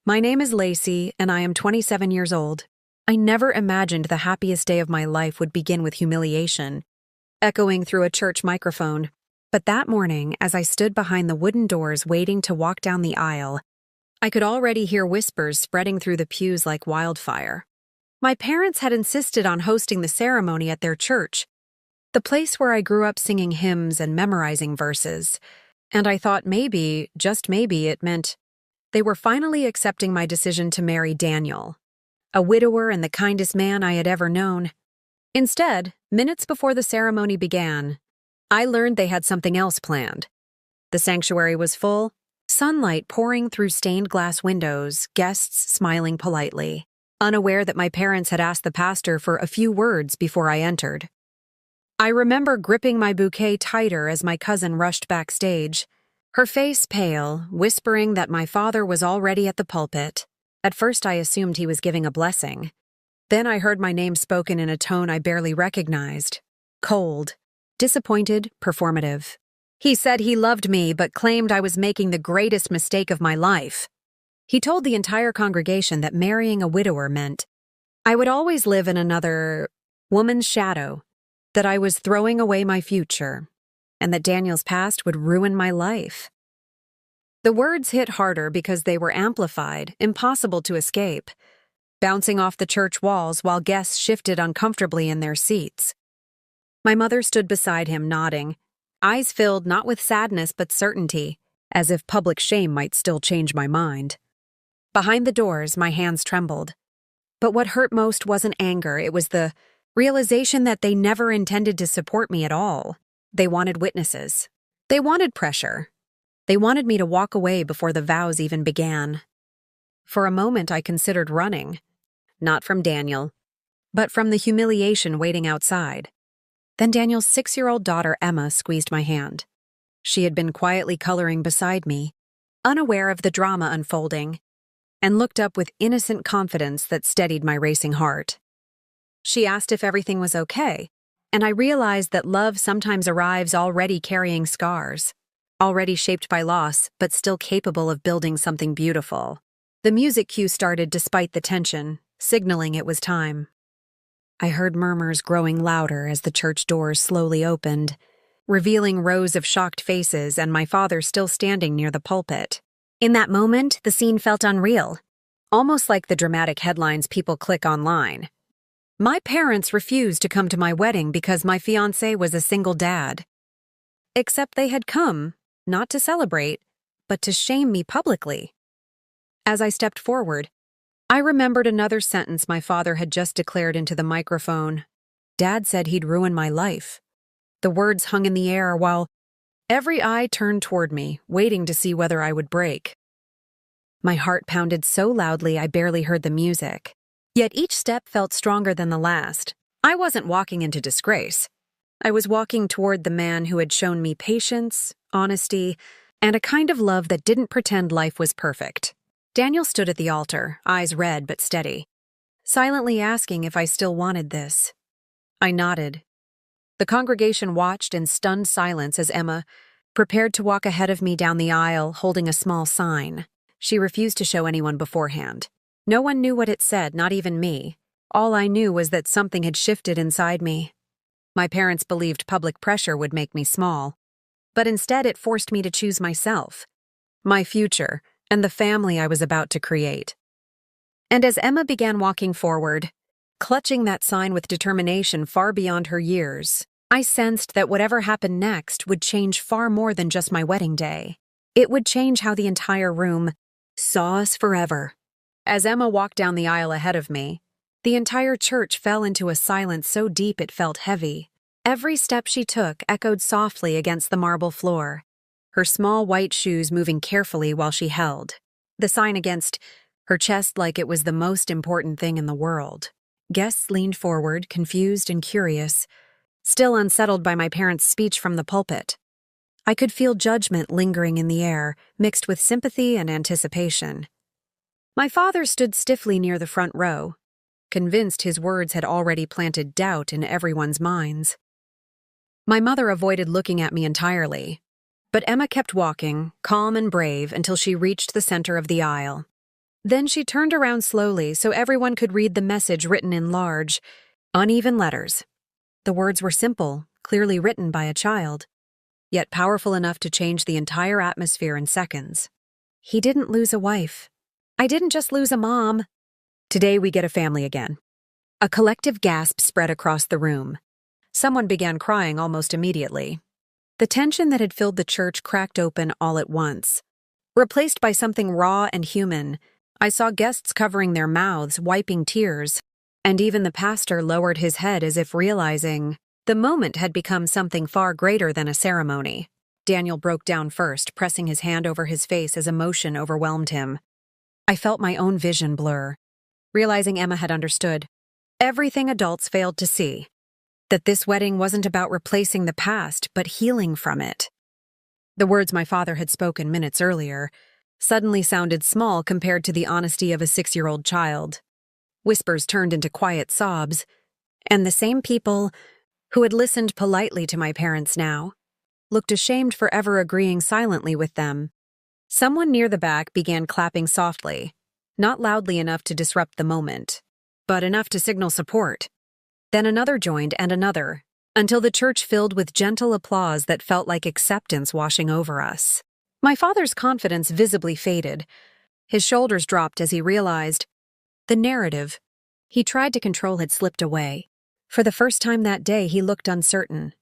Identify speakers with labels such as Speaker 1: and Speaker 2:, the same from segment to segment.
Speaker 1: My name is Lacey, and I am 27 years old. I never imagined the happiest day of my life would begin with humiliation, echoing through a church microphone. But that morning, as I stood behind the wooden doors waiting to walk down the aisle, I could already hear whispers spreading through the pews like wildfire. My parents had insisted on hosting the ceremony at their church, the place where I grew up singing hymns and memorizing verses, and I thought maybe, just maybe, it meant they were finally accepting my decision to marry Daniel, a widower and the kindest man I had ever known. Instead, minutes before the ceremony began, I learned they had something else planned. The sanctuary was full, sunlight pouring through stained glass windows, guests smiling politely, unaware that my parents had asked the pastor for a few words before I entered. I remember gripping my bouquet tighter as my cousin rushed backstage, her face pale, whispering that my father was already at the pulpit. At first I assumed he was giving a blessing. Then I heard my name spoken in a tone I barely recognized. Cold, disappointed, performative. He said he loved me but claimed I was making the greatest mistake of my life. He told the entire congregation that marrying a widower meant I would always live in another woman's shadow, that I was throwing away my future, and that Daniel's past would ruin my life. The words hit harder because they were amplified, impossible to escape, bouncing off the church walls while guests shifted uncomfortably in their seats. My mother stood beside him, nodding, eyes filled not with sadness but certainty, as if public shame might still change my mind. Behind the doors, my hands trembled. But what hurt most wasn't anger, it was the realization that they never intended to support me at all. They wanted witnesses. They wanted pressure. They wanted me to walk away before the vows even began. For a moment, I considered running. Not from Daniel, but from the humiliation waiting outside. Then Daniel's 6-year-old daughter, Emma, squeezed my hand. She had been quietly coloring beside me, unaware of the drama unfolding, and looked up with innocent confidence that steadied my racing heart. She asked if everything was okay, and I realized that love sometimes arrives already carrying scars, already shaped by loss, but still capable of building something beautiful. The music cue started despite the tension, signaling it was time. I heard murmurs growing louder as the church doors slowly opened, revealing rows of shocked faces and my father still standing near the pulpit. In that moment, the scene felt unreal, almost like the dramatic headlines people click online. My parents refused to come to my wedding because my fiancé was a single dad. Except they had come, not to celebrate, but to shame me publicly. As I stepped forward, I remembered another sentence my father had just declared into the microphone. Dad said he'd ruin my life. The words hung in the air while every eye turned toward me, waiting to see whether I would break. My heart pounded so loudly I barely heard the music. Yet each step felt stronger than the last. I wasn't walking into disgrace. I was walking toward the man who had shown me patience, honesty, and a kind of love that didn't pretend life was perfect. Daniel stood at the altar, eyes red but steady, silently asking if I still wanted this. I nodded. The congregation watched in stunned silence as Emma prepared to walk ahead of me down the aisle holding a small sign. She refused to show anyone beforehand. No one knew what it said, not even me. All I knew was that something had shifted inside me. My parents believed public pressure would make me small, but instead it forced me to choose myself, my future, and the family I was about to create. And as Emma began walking forward, clutching that sign with determination far beyond her years, I sensed that whatever happened next would change far more than just my wedding day. It would change how the entire room saw us forever. As Emma walked down the aisle ahead of me, the entire church fell into a silence so deep it felt heavy. Every step she took echoed softly against the marble floor, her small white shoes moving carefully while she held the sign against her chest like it was the most important thing in the world. Guests leaned forward, confused and curious, still unsettled by my parents' speech from the pulpit. I could feel judgment lingering in the air, mixed with sympathy and anticipation. My father stood stiffly near the front row, convinced his words had already planted doubt in everyone's minds. My mother avoided looking at me entirely, but Emma kept walking, calm and brave, until she reached the center of the aisle. Then she turned around slowly so everyone could read the message written in large, uneven letters. The words were simple, clearly written by a child, yet powerful enough to change the entire atmosphere in seconds. He didn't lose a wife. I didn't just lose a mom. Today we get a family again. A collective gasp spread across the room. Someone began crying almost immediately. The tension that had filled the church cracked open all at once. Replaced by something raw and human, I saw guests covering their mouths, wiping tears, and even the pastor lowered his head as if realizing the moment had become something far greater than a ceremony. Daniel broke down first, pressing his hand over his face as emotion overwhelmed him. I felt my own vision blur, realizing Emma had understood everything adults failed to see, that this wedding wasn't about replacing the past, but healing from it. The words my father had spoken minutes earlier suddenly sounded small compared to the honesty of a 6-year-old child. Whispers turned into quiet sobs, and the same people who had listened politely to my parents now looked ashamed for ever agreeing silently with them. Someone near the back began clapping softly, not loudly enough to disrupt the moment, but enough to signal support. Then another joined and another, until the church filled with gentle applause that felt like acceptance washing over us. My father's confidence visibly faded. His shoulders dropped as he realized the narrative he tried to control had slipped away. For the first time that day, he looked uncertain.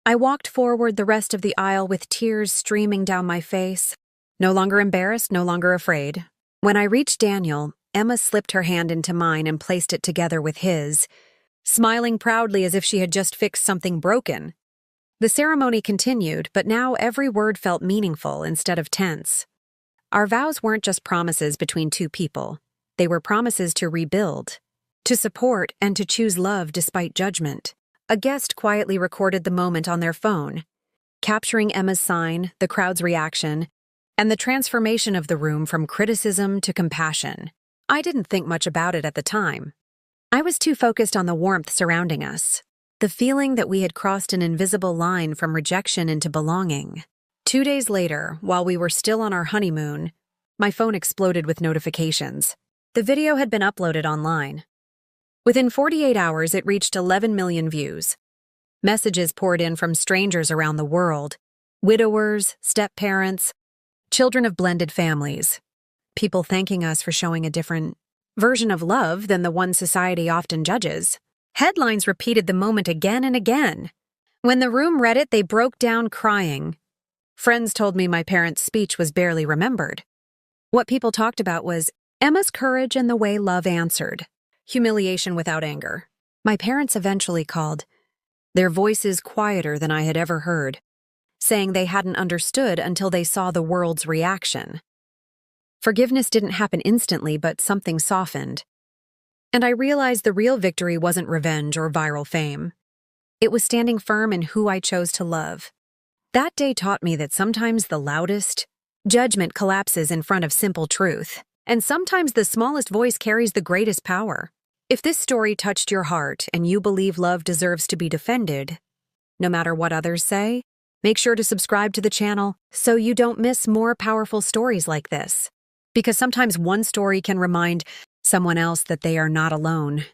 Speaker 1: I walked forward the rest of the aisle with tears streaming down my face, no longer embarrassed, no longer afraid. When I reached Daniel, Emma slipped her hand into mine and placed it together with his, smiling proudly as if she had just fixed something broken. The ceremony continued, but now every word felt meaningful instead of tense. Our vows weren't just promises between two people. They were promises to rebuild, to support, and to choose love despite judgment. A guest quietly recorded the moment on their phone, capturing Emma's sign, the crowd's reaction, and the transformation of the room from criticism to compassion. I didn't think much about it at the time. I was too focused on the warmth surrounding us, the feeling that we had crossed an invisible line from rejection into belonging. 2 days later, while we were still on our honeymoon, my phone exploded with notifications. The video had been uploaded online. Within 48 hours, it reached 11 million views. Messages poured in from strangers around the world, widowers, step-parents, children of blended families, people thanking us for showing a different version of love than the one society often judges. Headlines repeated the moment again and again. When the room read it, they broke down crying. Friends told me my parents' speech was barely remembered. What people talked about was Emma's courage and the way love answered. Humiliation without anger. My parents eventually called, their voices quieter than I had ever heard, saying they hadn't understood until they saw the world's reaction. Forgiveness didn't happen instantly, but something softened. And I realized the real victory wasn't revenge or viral fame. It was standing firm in who I chose to love. That day taught me that sometimes the loudest judgment collapses in front of simple truth, and sometimes the smallest voice carries the greatest power. If this story touched your heart and you believe love deserves to be defended, no matter what others say, make sure to subscribe to the channel so you don't miss more powerful stories like this. Because sometimes one story can remind someone else that they are not alone.